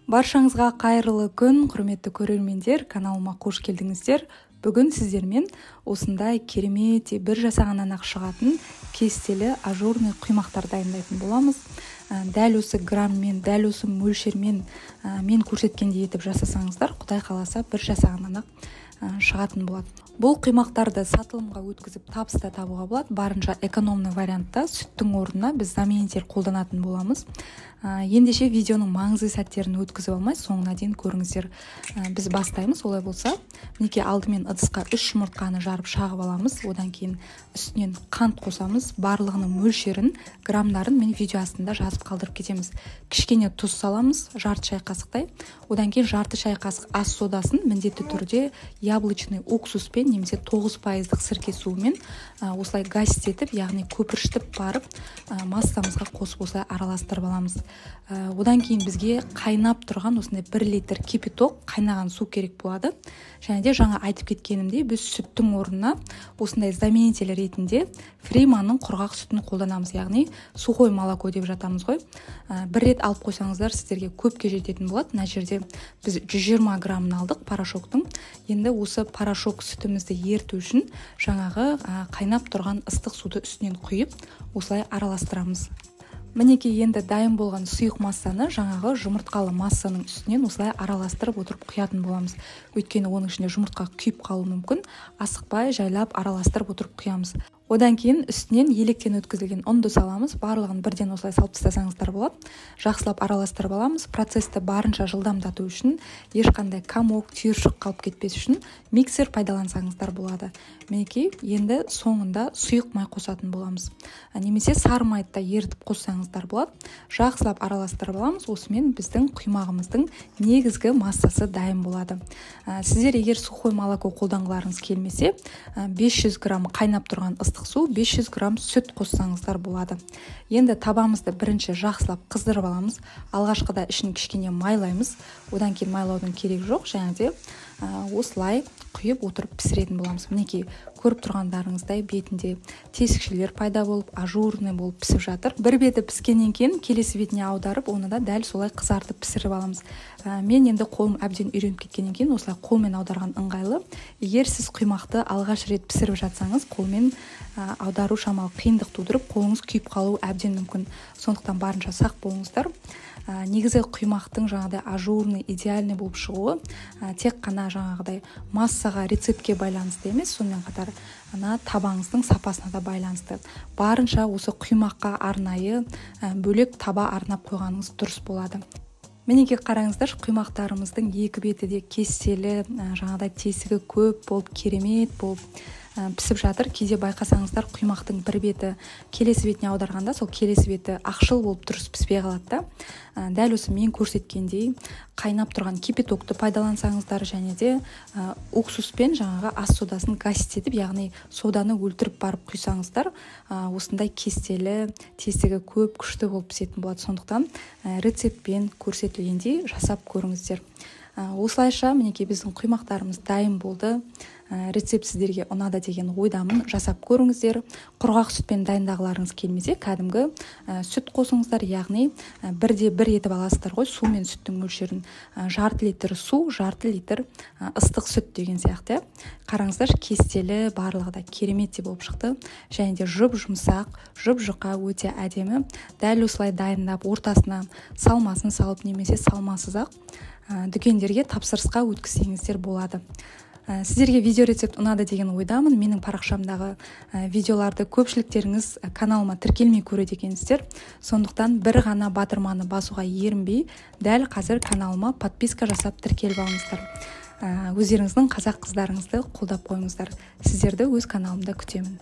Баршаңызға қайырлы күн, құрметті көрермендер, каналыма қош келдіңіздер. Бүгін сіздермен осындай керемет бір жасағаннан ақ шығатын кестелі ажурный құймақтар дайындайтын боламыз. Дәл осы граммен, дәл осы мөлшермен мен көрсеткендей етіп жасасаңыздар, Құдай қаласа бір жасағаннан ақ шығатын болады. Бұл құймақтарды сатылымға өткізіп табыста табуға болады. Барынша экономный вариантта сүттің орнына біз заменитель қолданатын боламыз. Ендеше видеоның маңызды сәттерін өткізіп алмай, соңына дейін көріңіздер. Біз бастаймыз. Олай болса, мінекей алдымен ыдысқа 3 жұмыртқаны жарып шағып аламыз. Одан кейін үстінен қант қосамыз. Барлығының мөлшерін, граммдарын мен видео астында жазып қалдырып кетеміз. Кішкене тұз саламыз, жарты шай қасықтай. Одан кейін жарты шай қасық ас содасын міндетті түрде яблочный уксуспен немесе 9% сірке суымен осылай гаситетіп, яғни көпіршітіп барып массамызға қосып осылай араластырып аламыз. Одан кейін бізге қайнап тұрған осындай 1 литр кипяток, қайнаған су керек болады. Және де жаңа айтып кеткенімдей, біз сүттің орнына осындай заменитель ретінде фриманың құрғақ сүтін қолданамыз, яғни сухой молоко деп жатамыз ғой. Бір рет алып қойсаңыздар, сіздерге көпке жететін болады. Мына жерде біз 120 граммын алдық порошоктың. Енді осы порошок сүтімізді ерту үшін жаңағы қайнап тұрған ыстық суды үстінен құйып, осылай араластырамыз. Мінекей енді дайын болған сұйық массаны жаңағы жұмыртқалы массаның үстінен осылай араластырып отырып құятын боламыз. Өйткені оның ішінде жұмыртқа күйіп қалуы мүмкін. Асықпай жайлап араластырып отырып құямыз. Одан кейін үстінен електен өткізілген ұнды саламыз. Барлығын бірден осылай салып тастасаңыздар болады. Жақсылап араластырып аламыз. Процесті барынша жылдамдату үшін, ешқандай комок, түйіршік қалып кетпес үшін миксер пайдалансаңыздар болады. Мінекей, енді соңында сұйық май қосатын боламыз. Немесе сары майды да ерітіп қоссаңыздар болады. Жақсылап араластырып аламыз. Осымен біздің құймағымыздың негізгі массасы дайын болады. Сіздер егер сухой молоко қолданғыларыңыз келмесе, 500 грамм қайнап тұрған ыстық су, 500 грамм сүт қоссаңыздар болады. Енді табамызды бірінші жақсылап қыздырып аламыз. Алғашқыда ішін кішкене майлаймыз. Одан кейін майлаудың керек жоқ, және де осылай құйып отырып пісіретін боламыз. Мінекей, көріп тұрғандарыңыздай бетінде тесікшелер пайда болып, ажурный болып пісіп жатыр. Бір беті піскеннен кейін келесі бетіне аударып, оны да дәл солай қызартып пісіріп аламыз. Мен енді қолым әбден үйреніп кеткеннен кейін осылай қолмен аударған ыңғайлы. Егер сіз құймақты алғаш рет пісіріп жатсаңыз, қолмен аудару шамалы қиындық тудырып, қолыңыз күйіп қалуы әбден мүмкін. Сондықтан барынша сақ болыңыздар. Негізі құймақтың жаңағыдай ажурный, идеальный болып шығуы тек қана жаңағыдай массаға, рецептке байланысты емес, сонымен қатар табаңыздың сапасына да байланысты. Барынша осы құймаққа арнайы бөлек таба арнап қойғаныңыз дұрыс болады. Мінекей қараңыздар, құймақтарымыздың екі беті де кестелі, жаңағыдай тесігі көп болып, керемет болып пісіп жатыр. Кейде байқасаңыздар, құймақтың бір беті келесі бетіне аударғанда, сол келесі беті ақшыл болып дұрыс піспей қалады да. Дәл осы мен көрсеткендей қайнап тұрған кипятокты пайдалансаңыздар, және де уксуспен жаңағы ас содасын гаситетіп, яғни соданы өлтіріп барып құйсаңыздар, осындай кестелі, тесігі көп, күшті болып пісетін болады. Сондықтан рецептпен көрсетілгендей жасап көріңіздер. Осылайша мінекей біздің құймақтарымыз дайын болды. Рецепт сіздерге ұнады деген ойдамын, жасап көріңіздер. Құрғақ сүтпен дайындағыларыңыз келмесе, кәдімгі сүт қосыңыздар, яғни 1:1 етіп аласыздар ғой, су мен сүттің мөлшерін. Жарты литр су, жарты литр ыстық сүт деген сияқты. Қараңыздар, кестелі, барлығы да керемет болып шықты. Және де жұп-жұмсақ, жұп-жұқа, өте әдемі. Дәл осылай дайындап, ортасына салмасын салып, немесе салмасыз-ақ дүкендерге тапсырысқа өткізсеңіздер болады. Сіздерге видео рецепт ұнады деген ойдамын. Менің парақшамдағы видеоларды көпшіліктеріңіз каналыма тіркелмей көреді екенсіздер. Сондықтан бір ғана батырманы басуға ерінбей, дәл қазір каналыма подписка жасап тіркеліп алыңыздар. Өздеріңіздің қазақ қыздарыңызды қолдап қойыңыздар. Сіздерді өз каналымда күтемін.